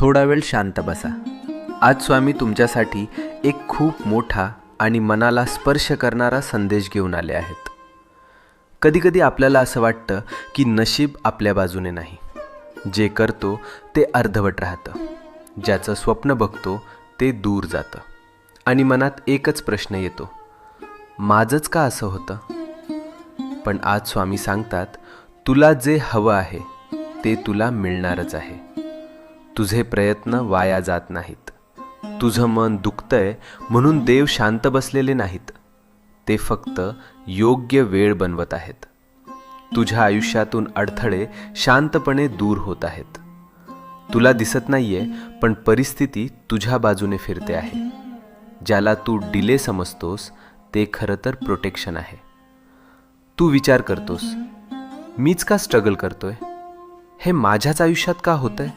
थोडा वेळ शांत बसा. आज स्वामी तुमच्यासाठी एक खूप मोठा आणि मनाला स्पर्श करणारा संदेश घेऊन आले आहेत. कधीकधी आपल्याला असं वाटतं की नशीब आपल्या बाजूने नाही. जे करतो ते अर्धवट राहतं, ज्याचं स्वप्न बघतो ते दूर जातं आणि मनात एकच प्रश्न येतो, माझंच का असं होतं? पण आज स्वामी सांगतात, तुला जे हवं आहे ते तुला मिळणारच आहे. तुझे प्रयत्न वाया जात नाहीत. तुझं मन दुखतंय म्हणून देव शांत बसलेले नाहीत. ते फक्त योग्य वेळ बनवत आहेत. तुझ्या आयुष्यातून अडथळे शांतपणे दूर होत आहेत. तुला दिसत नाहीये, पण परिस्थिती तुझ्या बाजूने फिरते आहे. ज्याला तू डिले समजतोस ते खरं तर प्रोटेक्शन आहे. तू विचार करतोस, मीच का स्ट्रगल करतोय? हे माझ्याच आयुष्यात का होतंय?